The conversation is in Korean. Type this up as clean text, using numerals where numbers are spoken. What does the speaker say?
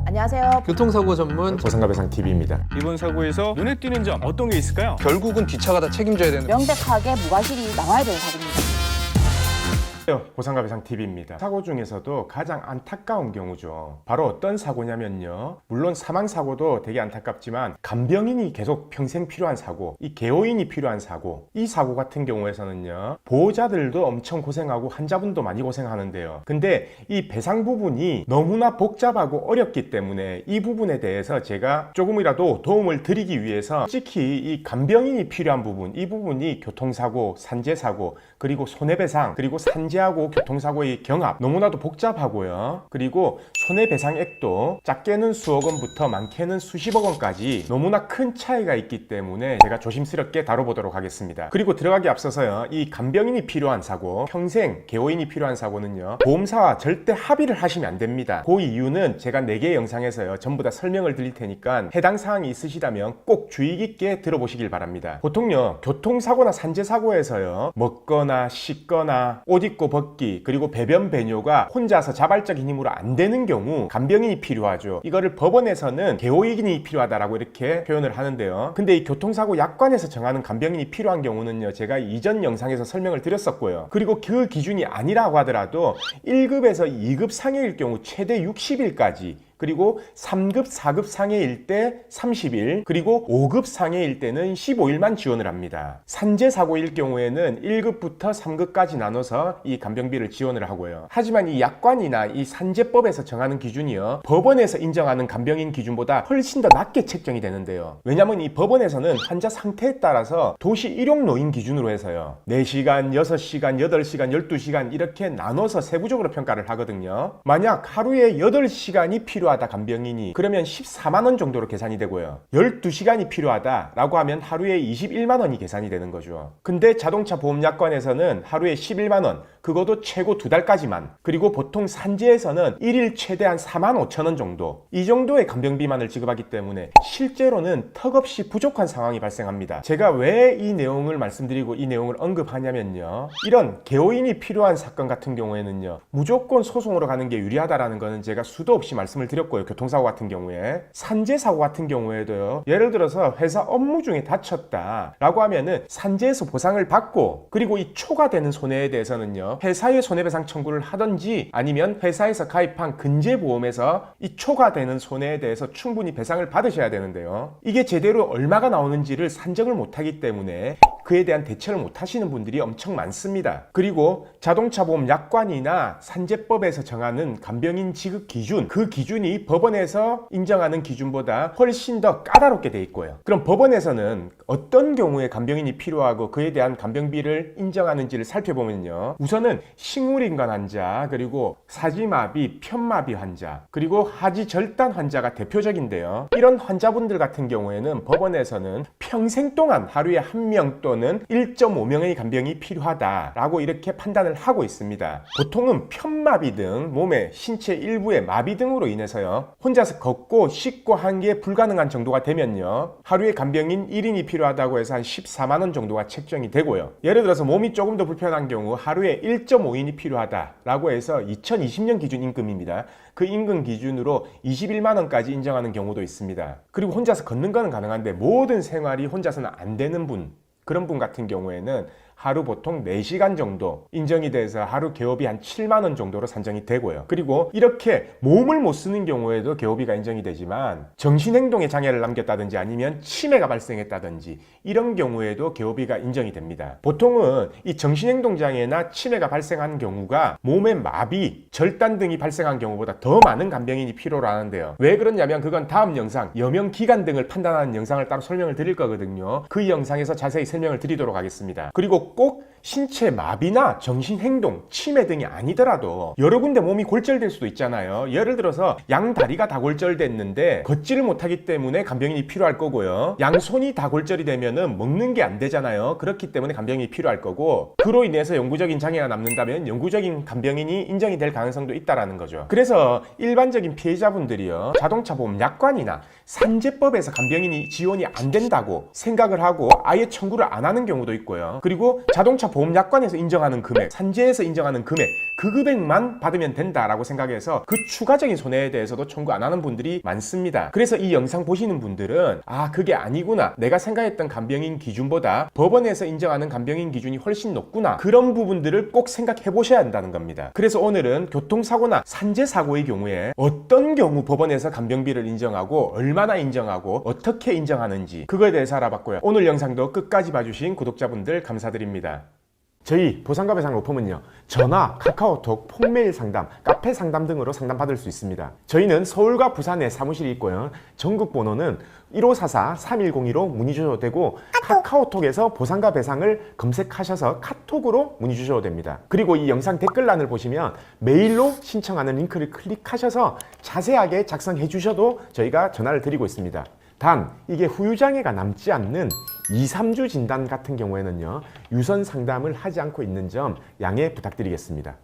안녕하세요. 교통사고 전문 보상가배상TV입니다. 이번 사고에서 눈에 띄는 점 어떤 게 있을까요? 결국은 뒷차가 다 책임져야 되는 명백하게 무과실이 나와야 되는 사고입니다. 보상가배상TV입니다. 사고 중에서도 가장 안타까운 경우죠. 바로 어떤 사고냐면요. 물론 사망사고도 되게 안타깝지만 간병인이 계속 평생 필요한 사고, 이 개호인이 필요한 사고, 이 사고 같은 경우에서는요. 보호자들도 엄청 고생하고 환자분도 많이 고생하는데요. 근데 이 배상 부분이 너무나 복잡하고 어렵기 때문에 이 부분에 대해서 제가 조금이라도 도움을 드리기 위해서 솔직히 이 간병인이 필요한 부분, 이 부분이 교통사고, 산재사고, 그리고 손해배상, 그리고 산재하고 교통사고의 경합 너무나도 복잡하고요. 그리고 손해배상액도 작게는 수억 원부터 많게는 수십억 원까지 너무나 큰 차이가 있기 때문에 제가 조심스럽게 다뤄보도록 하겠습니다. 그리고 들어가기 앞서서요. 이 간병인이 필요한 사고, 평생 개호인이 필요한 사고는요. 보험사와 절대 합의를 하시면 안 됩니다. 그 이유는 제가 4개의 영상에서요. 전부 다 설명을 드릴 테니까 해당 사항이 있으시다면 꼭 주의 깊게 들어보시길 바랍니다. 보통요. 교통사고나 산재사고에서요. 먹거나 씻거나 옷 입고 벗기 그리고 배변 배뇨가 혼자서 자발적인 힘으로 안 되는 경우 간병인이 필요하죠. 이거를 법원에서는 개호인이 필요하다라고 이렇게 표현을 하는데요. 근데 이 교통사고 약관에서 정하는 간병인이 필요한 경우는요. 제가 이전 영상에서 설명을 드렸었고요. 그리고 그 기준이 아니라고 하더라도 1급에서 2급 상해일 경우 최대 60일까지 그리고 3급, 4급 상해일 때 30일, 그리고 5급 상해일 때는 15일만 지원을 합니다. 산재사고일 경우에는 1급부터 3급까지 나눠서 이 간병비를 지원을 하고요. 하지만 이 약관이나 이 산재법에서 정하는 기준이요. 법원에서 인정하는 간병인 기준보다 훨씬 더 낮게 책정이 되는데요. 왜냐하면 이 법원에서는 환자 상태에 따라서 도시 일용노인 기준으로 해서요. 4시간, 6시간, 8시간, 12시간 이렇게 나눠서 세부적으로 평가를 하거든요. 만약 하루에 8시간이 필요하다 간병인이 그러면 14만 원 정도로 계산이 되고요. 12시간이 필요하다라고 하면 하루에 21만 원이 계산이 되는 거죠. 근데 자동차 보험 약관에서는 하루에 11만 원, 그것도 최고 2달까지만, 그리고 보통 산재에서는 1일 최대한 4만 5천 원 정도, 이 정도의 간병비만을 지급하기 때문에 실제로는 턱없이 부족한 상황이 발생합니다. 제가 왜 이 내용을 말씀드리고 이 내용을 언급하냐면요. 이런 개호인이 필요한 사건 같은 경우에는요. 무조건 소송으로 가는 게 유리하다라는 거는 제가 수도 없이 말씀을 드렸고요. 교통사고 같은 경우에. 산재사고 같은 경우에도요. 예를 들어서 회사 업무 중에 다쳤다라고 하면은 산재에서 보상을 받고 그리고 이 초과되는 손해에 대해서는요. 회사에 손해배상 청구를 하든지 아니면 회사에서 가입한 근제보험에서 이 초과되는 손해에 대해서 충분히 배상을 받으셔야 되는데요. 이게 제대로 얼마가 나오는지를 산정을 못하기 때문에 그에 대한 대처를 못하시는 분들이 엄청 많습니다. 그리고 자동차보험 약관이나 산재법에서 정하는 간병인 지급 기준, 그 기준이 법원에서 인정하는 기준보다 훨씬 더 까다롭게 돼 있고요. 그럼 법원에서는 어떤 경우에 간병인이 필요하고 그에 대한 간병비를 인정하는지를 살펴보면요. 우선은 식물인간 환자, 그리고 사지마비, 편마비 환자, 그리고 하지절단 환자가 대표적인데요. 이런 환자분들 같은 경우에는 법원에서는 평생 동안 하루에 1명 또는 1.5명의 간병이 필요하다라고 이렇게 판단을 하고 있습니다. 보통은 편마비 등 몸의 신체 일부의 마비 등으로 인해서요. 혼자서 걷고 씻고 하는 게 불가능한 정도가 되면요. 하루에 간병인 1인이 필요하다고 해서 한 14만 원 정도가 책정이 되고요. 예를 들어서 몸이 조금 더 불편한 경우 하루에 1.5인이 필요하다라고 해서 2020년 기준 임금입니다. 그 임금 기준으로 21만 원까지 인정하는 경우도 있습니다. 그리고 혼자서 걷는 거는 가능한데 모든 생활이 혼자서는 안 되는 분, 그런 분 같은 경우에는 하루 보통 4시간 정도 인정이 돼서 하루 개업이 한 7만 원 정도로 산정이 되고요. 그리고 이렇게 몸을 못 쓰는 경우에도 개업비가 인정이 되지만 정신행동에 장애를 남겼다든지 아니면 치매가 발생했다든지 이런 경우에도 개업비가 인정이 됩니다. 보통은 이 정신행동 장애나 치매가 발생한 경우가 몸의 마비, 절단 등이 발생한 경우보다 더 많은 간병인이 필요로 하는데요. 왜 그러냐면 그건 다음 영상, 여명기간 등을 판단하는 영상을 따로 설명을 드릴 거거든요. 그 영상에서 자세히 설명을 드리도록 하겠습니다. 그리고 꼭 신체 마비나 정신행동, 치매 등이 아니더라도 여러 군데 몸이 골절될 수도 있잖아요. 예를 들어서 양다리가 다 골절됐는데 걷지를 못하기 때문에 간병인이 필요할 거고요. 양손이 다 골절이 되면은 먹는 게 안 되잖아요. 그렇기 때문에 간병인이 필요할 거고, 그로 인해서 영구적인 장애가 남는다면 영구적인 간병인이 인정이 될 가능성도 있다라는 거죠. 그래서 일반적인 피해자분들이요. 자동차 보험 약관이나 산재법에서 간병인이 지원이 안 된다고 생각을 하고 아예 청구를 안 하는 경우도 있고요. 그리고 자동차 자동차 보험약관에서 인정하는 금액, 산재에서 인정하는 금액, 그 금액만 받으면 된다라고 생각해서 그 추가적인 손해에 대해서도 청구 안 하는 분들이 많습니다. 그래서 이 영상 보시는 분들은 아, 그게 아니구나, 내가 생각했던 간병인 기준보다 법원에서 인정하는 간병인 기준이 훨씬 높구나, 그런 부분들을 꼭 생각해 보셔야 한다는 겁니다. 그래서 오늘은 교통사고나 산재사고의 경우에 어떤 경우 법원에서 간병비를 인정하고 얼마나 인정하고 어떻게 인정하는지 그거에 대해서 알아봤고요. 오늘 영상도 끝까지 봐주신 구독자분들 감사드립니다. 저희 보상과 배상 로펌은요, 전화, 카카오톡, 폰메일 상담, 카페 상담 등으로 상담받을 수 있습니다. 저희는 서울과 부산에 사무실이 있고요. 전국 번호는 1544-3102로 문의 주셔도 되고, 카카오톡에서 보상과 배상을 검색하셔서 카톡으로 문의 주셔도 됩니다. 그리고 이 영상 댓글란을 보시면 메일로 신청하는 링크를 클릭하셔서 자세하게 작성해 주셔도 저희가 전화를 드리고 있습니다. 단 이게 후유장애가 남지 않는 2-3주 진단 같은 경우에는요, 유선 상담을 하지 않고 있는 점 양해 부탁드리겠습니다.